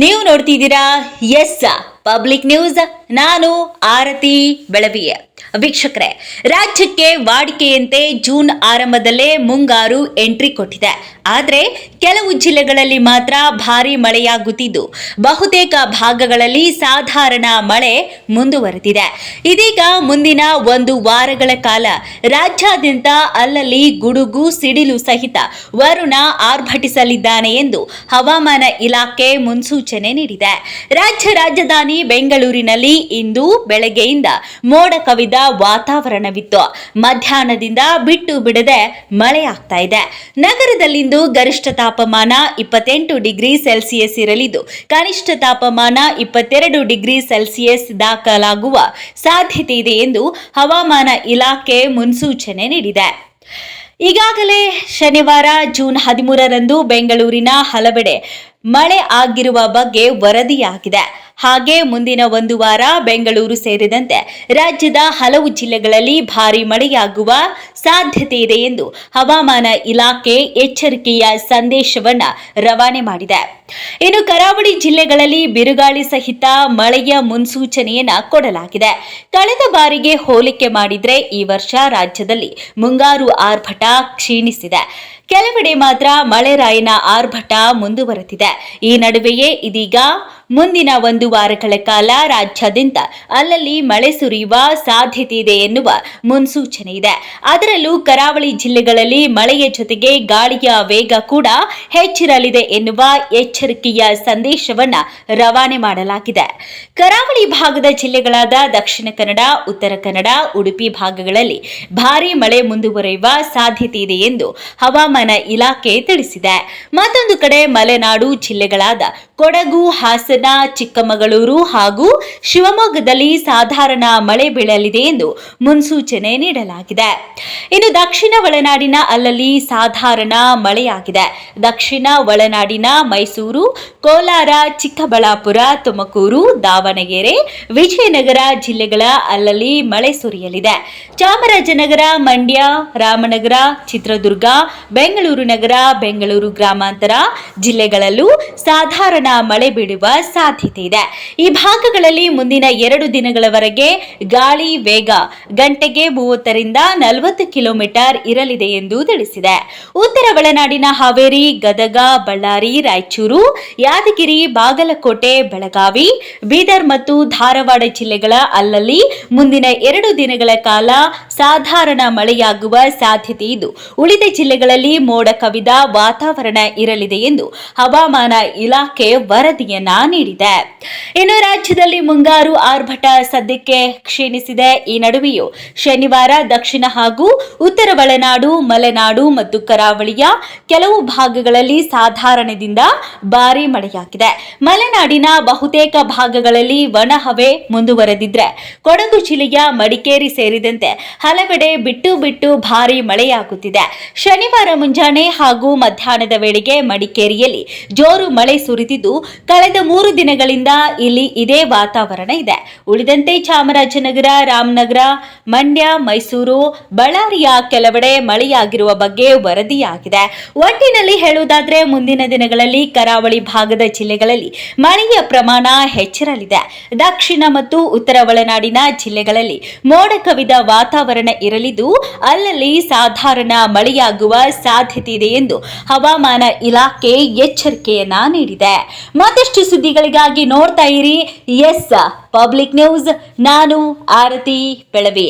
ನೀವು ನೋಡ್ತಿದ್ದೀರಾ S public news. ನಾನು ಆರತಿ ಬೆಳವಿಯ. ವೀಕ್ಷಕರೇ, ರಾಜ್ಯಕ್ಕೆ ವಾಡಿಕೆಯಂತೆ ಜೂನ್ ಆರಂಭದಲ್ಲೇ ಮುಂಗಾರು ಎಂಟ್ರಿ ಕೊಟ್ಟಿದೆ. ಆದರೆ ಕೆಲವು ಜಿಲ್ಲೆಗಳಲ್ಲಿ ಮಾತ್ರ ಭಾರೀ ಮಳೆಯಾಗುತ್ತಿದ್ದು ಬಹುತೇಕ ಭಾಗಗಳಲ್ಲಿ ಸಾಧಾರಣ ಮಳೆ ಮುಂದುವರೆದಿದೆ. ಇದೀಗ ಮುಂದಿನ ಒಂದು ವಾರಗಳ ಕಾಲ ರಾಜ್ಯಾದ್ಯಂತ ಅಲ್ಲಲ್ಲಿ ಗುಡುಗು ಸಿಡಿಲು ಸಹಿತ ವರುಣ ಆರ್ಭಟಿಸಲಿದ್ದಾನೆ ಎಂದು ಹವಾಮಾನ ಇಲಾಖೆ ಮುನ್ಸೂಚನೆ ನೀಡಿದೆ. ರಾಜಧಾನಿ ಬೆಂಗಳೂರಿನಲ್ಲಿ ಇಂದು ಬೆಳಗ್ಗೆಯಿಂದ ಮೋಡ ಕವಿದ ವಾತಾವರಣವಿತ್ತು. ಮಧ್ಯಾಹ್ನದಿಂದ ಬಿಟ್ಟು ಬಿಡದೆ ಮಳೆಯಾಗ್ತಾ ಇದೆ. ನಗರದಲ್ಲಿಂದು ಗರಿಷ್ಠ ತಾಪಮಾನ 28 ಡಿಗ್ರಿ ಸೆಲ್ಸಿಯಸ್ ಇರಲಿದ್ದು ಕನಿಷ್ಠ ತಾಪಮಾನ 22 ಡಿಗ್ರಿ ಸೆಲ್ಸಿಯಸ್ ದಾಖಲಾಗುವ ಸಾಧ್ಯತೆ ಇದೆ ಎಂದು ಹವಾಮಾನ ಇಲಾಖೆ ಮುನ್ಸೂಚನೆ ನೀಡಿದೆ. ಈಗಾಗಲೇ ಶನಿವಾರ ಜೂನ್ 13ರಂದು ಬೆಂಗಳೂರಿನ ಹಲವೆಡೆ ಮಳೆ ಆಗಿರುವ ಬಗ್ಗೆ ವರದಿಯಾಗಿದೆ. ಹಾಗೆ ಮುಂದಿನ ಒಂದು ವಾರ ಬೆಂಗಳೂರು ಸೇರಿದಂತೆ ರಾಜ್ಯದ ಹಲವು ಜಿಲ್ಲೆಗಳಲ್ಲಿ ಭಾರೀ ಮಳೆಯಾಗುವ ಸಾಧ್ಯತೆ ಇದೆ ಎಂದು ಹವಾಮಾನ ಇಲಾಖೆ ಎಚ್ಚರಿಕೆಯ ಸಂದೇಶವನ್ನು ರವಾನೆ ಮಾಡಿದೆ. ಇನ್ನು ಕರಾವಳಿ ಜಿಲ್ಲೆಗಳಲ್ಲಿ ಬಿರುಗಾಳಿ ಸಹಿತ ಮಳೆಯ ಮುನ್ಸೂಚನೆಯನ್ನ ಕೊಡಲಾಗಿದೆ. ಕಳೆದ ಬಾರಿಗೆ ಹೋಲಿಕೆ ಮಾಡಿದ್ರೆ ಈ ವರ್ಷ ರಾಜ್ಯದಲ್ಲಿ ಮುಂಗಾರು ಆರ್ಭಟ ಕ್ಷೀಣಿಸಿದೆ. ಕೆಲವೆಡೆ ಮಾತ್ರ ಮಳೆರಾಯನ ಆರ್ಭಟ ಮುಂದುವರೆದಿದೆ. ಈ ನಡುವೆಯೇ ಇದೀಗ ಮುಂದಿನ ಒಂದು ವಾರಗಳ ಕಾಲ ರಾಜ್ಯಾದ್ಯಂತ ಅಲ್ಲಲ್ಲಿ ಮಳೆ ಸುರಿಯುವ ಸಾಧ್ಯತೆ ಇದೆ ಎನ್ನುವ ಮುನ್ಸೂಚನೆ ಇದೆ. ಅದರಲ್ಲೂ ಕರಾವಳಿ ಜಿಲ್ಲೆಗಳಲ್ಲಿ ಮಳೆಯ ಜೊತೆಗೆ ಗಾಳಿಯ ವೇಗ ಕೂಡ ಹೆಚ್ಚಿರಲಿದೆ ಎನ್ನುವ ಎಚ್ಚರಿಕೆಯ ಸಂದೇಶವನ್ನ ರವಾನೆ ಮಾಡಲಾಗಿದೆ. ಕರಾವಳಿ ಭಾಗದ ಜಿಲ್ಲೆಗಳಾದ ದಕ್ಷಿಣ ಕನ್ನಡ, ಉತ್ತರ ಕನ್ನಡ, ಉಡುಪಿ ಭಾಗಗಳಲ್ಲಿ ಭಾರೀ ಮಳೆ ಮುಂದುವರಿಯುವ ಸಾಧ್ಯತೆ ಇದೆ ಎಂದು ಹವಾಮಾನ ಇಲಾಖೆ ತಿಳಿಸಿದೆ. ಮತ್ತೊಂದು ಕಡೆ ಮಲೆನಾಡು ಜಿಲ್ಲೆಗಳಾದ ಕೊಡಗು, ಹಾಸನ, ಚಿಕ್ಕಮಗಳೂರು ಹಾಗೂ ಶಿವಮೊಗ್ಗದಲ್ಲಿ ಸಾಧಾರಣ ಮಳೆ ಬೀಳಲಿದೆ ಎಂದು ಮುನ್ಸೂಚನೆ ನೀಡಲಾಗಿದೆ. ಇನ್ನು ದಕ್ಷಿಣ ಒಳನಾಡಿನ ಅಲ್ಲಲ್ಲಿ ಸಾಧಾರಣ ಮಳೆಯಾಗಿದೆ. ದಕ್ಷಿಣ ಒಳನಾಡಿನ ಮೈಸೂರು, ಕೋಲಾರ, ಚಿಕ್ಕಬಳ್ಳಾಪುರ, ತುಮಕೂರು, ದಾವಣಗೆರೆ, ವಿಜಯನಗರ ಜಿಲ್ಲೆಗಳ ಅಲ್ಲಲ್ಲಿ ಮಳೆ ಸುರಿಯಲಿದೆ. ಚಾಮರಾಜನಗರ, ಮಂಡ್ಯ, ರಾಮನಗರ, ಚಿತ್ರದುರ್ಗ, ಬೆಂಗಳೂರು ನಗರ, ಬೆಂಗಳೂರು ಗ್ರಾಮಾಂತರ ಜಿಲ್ಲೆಗಳಲ್ಲೂ ಸಾಧಾರಣ ಮಳೆ ಬೀಳುವ ಸಾಧ್ಯತೆ ಇದೆ. ಈ ಭಾಗಗಳಲ್ಲಿ ಮುಂದಿನ 2 ದಿನಗಳವರೆಗೆ ಗಾಳಿ ವೇಗ ಗಂಟೆಗೆ 30ರಿಂದ 40 ಕಿಲೋಮೀಟರ್ ಇರಲಿದೆ ಎಂದು ತಿಳಿಸಿದೆ. ಉತ್ತರ ಒಳನಾಡಿನ ಹಾವೇರಿ, ಗದಗ, ಬಳ್ಳಾರಿ, ರಾಯಚೂರು, ಯಾದಗಿರಿ, ಬಾಗಲಕೋಟೆ, ಬೆಳಗಾವಿ, ಬೀದರ್ ಮತ್ತು ಧಾರವಾಡ ಜಿಲ್ಲೆಗಳ ಅಲ್ಲಲ್ಲಿ ಮುಂದಿನ 2 ದಿನಗಳ ಕಾಲ ಸಾಧಾರಣ ಮಳೆಯಾಗುವ ಸಾಧ್ಯತೆ ಇದ್ದು ಉಳಿದ ಜಿಲ್ಲೆಗಳಲ್ಲಿ ಮೋಡ ಕವಿದ ವಾತಾವರಣ ಇರಲಿದೆ ಎಂದು ಹವಾಮಾನ ಇಲಾಖೆ ವರದಿಯನ್ನ ನೀಡಿದೆ. ಇನ್ನು ರಾಜ್ಯದಲ್ಲಿ ಮುಂಗಾರು ಆರ್ಭಟ ಸದ್ಯಕ್ಕೆ ಕ್ಷೀಣಿಸಿದೆ. ಈ ನಡುವೆಯೂ ಶನಿವಾರ ದಕ್ಷಿಣ ಹಾಗೂ ಉತ್ತರ ಒಳನಾಡು, ಮಲೆನಾಡು ಮತ್ತು ಕರಾವಳಿಯ ಕೆಲವು ಭಾಗಗಳಲ್ಲಿ ಸಾಧಾರಣದಿಂದ ಭಾರೀ ಮಳೆಯಾಗಿದೆ. ಮಲೆನಾಡಿನ ಬಹುತೇಕ ಭಾಗಗಳಲ್ಲಿ ಒಣಹವೆ ಮುಂದುವರೆದಿದ್ರೆ ಕೊಡಗು ಜಿಲ್ಲೆಯ ಮಡಿಕೇರಿ ಸೇರಿದಂತೆ ಹಲವೆಡೆ ಬಿಟ್ಟು ಬಿಟ್ಟು ಭಾರೀ ಮಳೆಯಾಗುತ್ತಿದೆ. ಶನಿವಾರ ಮುಂಜಾನೆ ಹಾಗೂ ಮಧ್ಯಾಹ್ನದ ವೇಳೆಗೆ ಮಡಿಕೇರಿಯಲ್ಲಿ ಜೋರು ಮಳೆ ಸುರಿದಿದ್ದು ಕಳೆದ 3 ದಿನಗಳಿಂದ ಇಲ್ಲಿ ಇದೇ ವಾತಾವರಣ ಇದೆ. ಉಳಿದಂತೆ ಚಾಮರಾಜನಗರ, ರಾಮನಗರ, ಮಂಡ್ಯ, ಮೈಸೂರು, ಬಳ್ಳಾರಿಯ ಕೆಲವೆಡೆ ಮಳೆಯಾಗಿರುವ ಬಗ್ಗೆ ವರದಿಯಾಗಿದೆ. ಒಟ್ಟಿನಲ್ಲಿ ಹೇಳುವುದಾದ್ರೆ ಮುಂದಿನ ದಿನಗಳಲ್ಲಿ ಕರಾವಳಿ ಭಾಗದ ಜಿಲ್ಲೆಗಳಲ್ಲಿ ಮಳೆಯ ಪ್ರಮಾಣ ಹೆಚ್ಚಿರಲಿದೆ. ದಕ್ಷಿಣ ಮತ್ತು ಉತ್ತರ ಒಳನಾಡಿನ ಜಿಲ್ಲೆಗಳಲ್ಲಿ ಮೋಡ ಕವಿದ ವಾತಾವರಣ ಇರಲಿದ್ದು ಅಲ್ಲಲ್ಲಿ ಸಾಧಾರಣ ಮಳೆಯಾಗುವ ಸಾಧ್ಯತೆ ಇದೆ ಎಂದು ಹವಾಮಾನ ಇಲಾಖೆ ಎಚ್ಚರಿಕೆಯನ್ನ ನೀಡಿದೆ. ಮತ್ತಷ್ಟು ಸುದ್ದಿಗಳಿಗಾಗಿ ನೋಡ್ತಾ ಇರಿ ಎಸ್ ಪಬ್ಲಿಕ್ ನ್ಯೂಸ್. ನಾನು ಆರತಿ ಬೆಳವಿ.